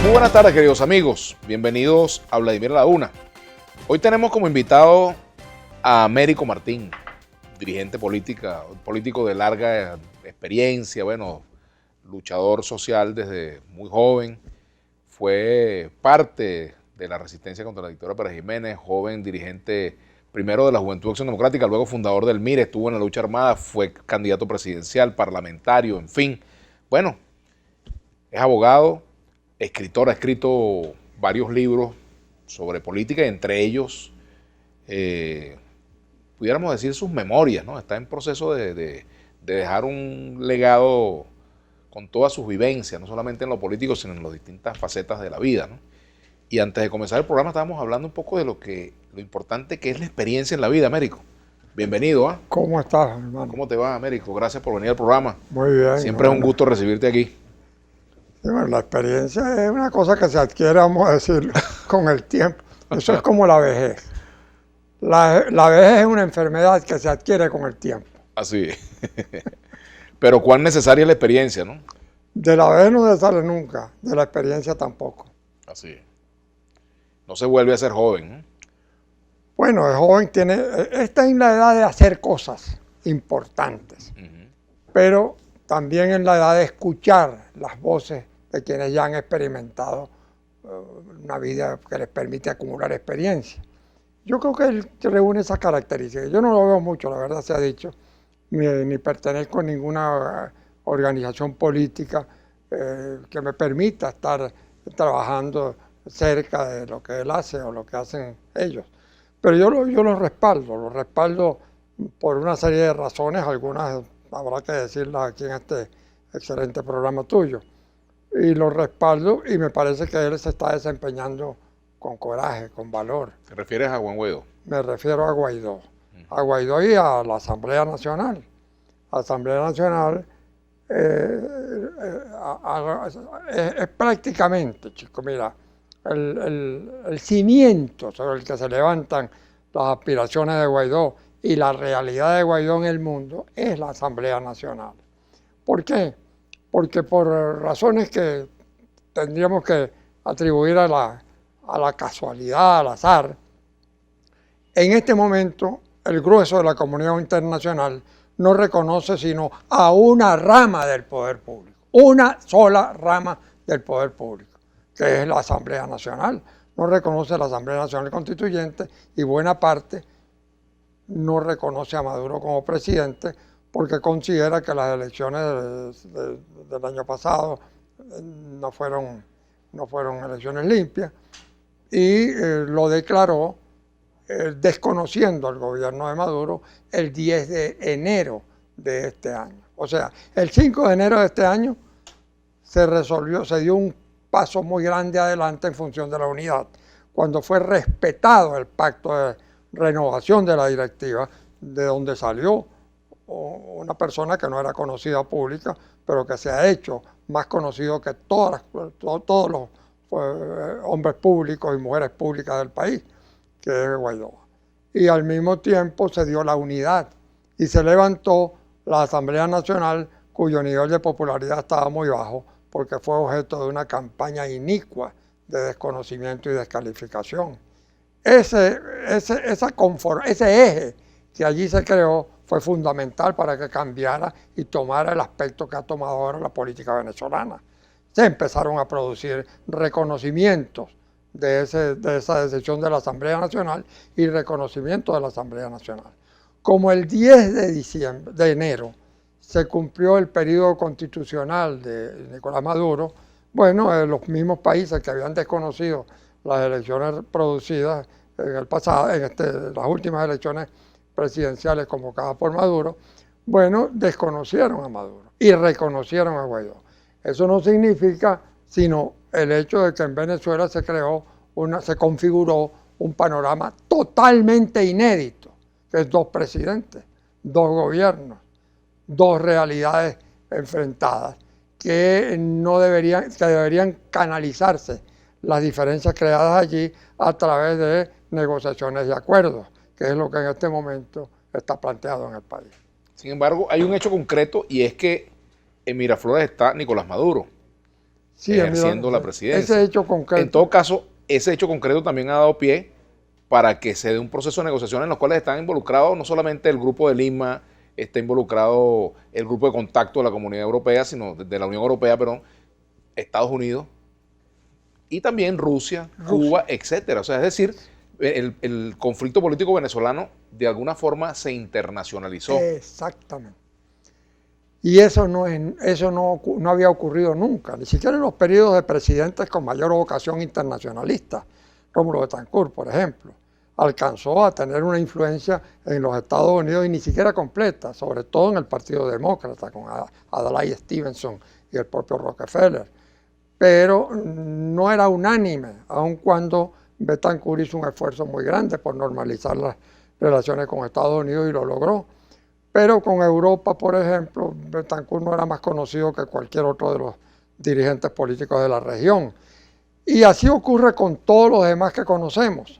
Muy buenas tardes, queridos amigos. Bienvenidos a Vladimir a la Una. Hoy tenemos como invitado a Américo Martín, dirigente político de larga experiencia, luchador social desde muy joven. Fue parte de la resistencia contra la dictadura de Pérez Jiménez, joven dirigente primero de la Juventud de Acción Democrática, luego fundador del MIR, estuvo en la lucha armada, fue candidato presidencial, parlamentario, en fin. Bueno, es abogado, escritor, ha escrito varios libros sobre política y entre ellos, pudiéramos decir, sus memorias, ¿no? Está en proceso de dejar un legado con todas sus vivencias, no solamente en lo político, sino en las distintas facetas de la vida, ¿no? Y antes de comenzar el programa estábamos hablando un poco de lo importante que es la experiencia en la vida, Américo. Bienvenido, ¿ah? ¿Cómo estás, hermano? ¿Cómo te va, Américo? Gracias por venir al programa. Muy bien. Siempre es un gusto recibirte aquí. Sí, bueno, la experiencia es una cosa que se adquiere, vamos a decirlo, con el tiempo. Eso es como la vejez. La vejez es una enfermedad que se adquiere con el tiempo. Así es. Pero cuán necesaria es la experiencia, ¿no? De la vejez no se sale nunca, de la experiencia tampoco. Así es. No se vuelve a ser joven, ¿no? Bueno, el joven está en la edad de hacer cosas importantes, pero también en la edad de escuchar las voces de quienes ya han experimentado una vida que les permite acumular experiencia. Yo creo que él reúne esas características. Yo no lo veo mucho, la verdad se ha dicho, ni pertenezco a ninguna organización política que me permita estar trabajando cerca de lo que él hace o lo que hacen ellos. Pero yo lo respaldo por una serie de razones, algunas habrá que decirlas aquí en este excelente programa tuyo. Y lo respaldo y me parece que él se está desempeñando con coraje, con valor. ¿Te refieres a Juan Guaidó? Me refiero a Guaidó. A Guaidó y a la Asamblea Nacional. La Asamblea Nacional es prácticamente, chico, mira, el cimiento sobre el que se levantan las aspiraciones de Guaidó y la realidad de Guaidó en el mundo es la Asamblea Nacional. ¿Por qué? Porque por razones que tendríamos que atribuir a la casualidad, al azar, en este momento el grueso de la comunidad internacional no reconoce sino a una rama del poder público, una sola rama del poder público, que es la Asamblea Nacional. No reconoce la Asamblea Nacional Constituyente y buena parte no reconoce a Maduro como presidente porque considera que las elecciones del año pasado no fueron elecciones limpias y lo declaró desconociendo al gobierno de Maduro el 10 de enero de este año. O sea, el 5 de enero de este año se dio un paso muy grande adelante en función de la unidad, cuando fue respetado el pacto de renovación de la directiva, de donde salió una persona que no era conocida pública, pero que se ha hecho más conocido que todos los hombres públicos y mujeres públicas del país, que es Guaidó. Y al mismo tiempo se dio la unidad y se levantó la Asamblea Nacional, cuyo nivel de popularidad estaba muy bajo, porque fue objeto de una campaña inicua de desconocimiento y descalificación. Ese eje que allí se creó fue fundamental para que cambiara y tomara el aspecto que ha tomado ahora la política venezolana. Se empezaron a producir reconocimientos de esa decisión de la Asamblea Nacional y reconocimiento de la Asamblea Nacional. Como el 10 de enero se cumplió el periodo constitucional de Nicolás Maduro, los mismos países que habían desconocido las elecciones producidas en el pasado, las últimas elecciones presidenciales convocadas por Maduro, desconocieron a Maduro y reconocieron a Guaidó. Eso no significa sino el hecho de que en Venezuela se configuró un panorama totalmente inédito, que es dos presidentes, dos gobiernos, dos realidades enfrentadas, que deberían canalizarse las diferencias creadas allí a través de negociaciones y acuerdos, que es lo que en este momento está planteado en el país. Sin embargo, hay un hecho concreto y es que en Miraflores está Nicolás Maduro. ejerciendo la presidencia. Ese hecho concreto. En todo caso, ese hecho concreto también ha dado pie para que se dé un proceso de negociación en los cuales están involucrados no solamente el Grupo de Lima, está involucrado el Grupo de Contacto de la Comunidad Europea, sino de la Unión Europea, perdón, Estados Unidos y también Rusia, Cuba, etcétera. O sea, es decir, el conflicto político venezolano de alguna forma se internacionalizó. Exactamente. Y eso no había ocurrido nunca, ni siquiera en los periodos de presidentes con mayor vocación internacionalista, Rómulo Betancourt, por ejemplo, alcanzó a tener una influencia en los Estados Unidos y ni siquiera completa, sobre todo en el Partido Demócrata, con Adlai Stevenson y el propio Rockefeller. Pero no era unánime, aun cuando Betancourt hizo un esfuerzo muy grande por normalizar las relaciones con Estados Unidos y lo logró. Pero con Europa, por ejemplo, Betancourt no era más conocido que cualquier otro de los dirigentes políticos de la región. Y así ocurre con todos los demás que conocemos,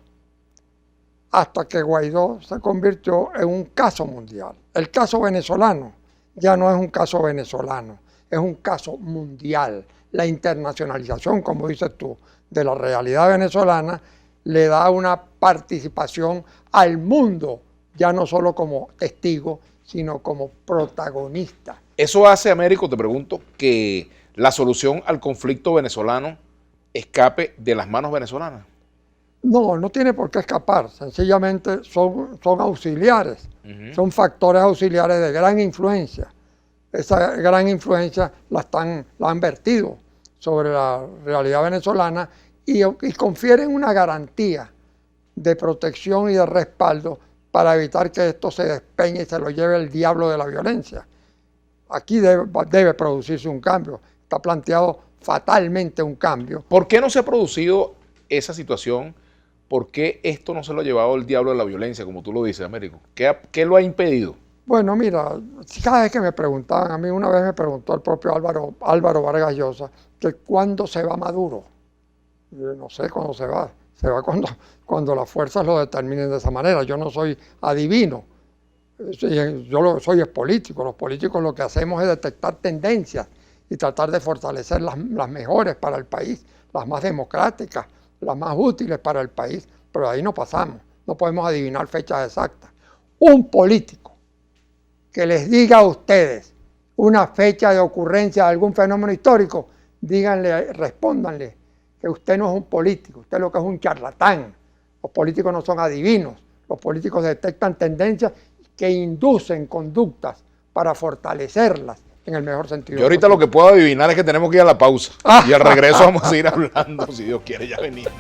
hasta que Guaidó se convirtió en un caso mundial. El caso venezolano ya no es un caso venezolano, es un caso mundial. La internacionalización, como dices tú, de la realidad venezolana le da una participación al mundo, ya no solo como testigo, sino como protagonista. ¿Eso hace, Américo, te pregunto, que la solución al conflicto venezolano escape de las manos venezolanas? No, no tiene por qué escapar, sencillamente son auxiliares, son factores auxiliares de gran influencia. Esa gran influencia la han vertido sobre la realidad venezolana y confieren una garantía de protección y de respaldo para evitar que esto se despeñe y se lo lleve el diablo de la violencia. Aquí debe producirse un cambio, está planteado fatalmente un cambio. ¿Por qué no se ha producido esa situación? ¿Por qué esto no se lo ha llevado el diablo de la violencia, como tú lo dices, Américo? ¿Qué lo ha impedido? Bueno, mira, cada vez que me preguntaban, a mí una vez me preguntó el propio Álvaro Vargas Llosa, que cuándo se va Maduro. Yo no sé cuándo se va cuando las fuerzas lo determinen de esa manera. Yo no soy adivino, yo soy político. Los políticos lo que hacemos es detectar tendencias y tratar de fortalecer las mejores para el país, las más democráticas, las más útiles para el país, pero ahí no pasamos, no podemos adivinar fechas exactas. Un político que les diga a ustedes una fecha de ocurrencia de algún fenómeno histórico, díganle, respóndanle que usted no es un político, usted lo que es un charlatán. Los políticos no son adivinos, los políticos detectan tendencias que inducen conductas para fortalecerlas en el mejor sentido. Yo ahorita lo que puedo adivinar es que tenemos que ir a la pausa y al regreso vamos a seguir hablando, si Dios quiere, ya venimos.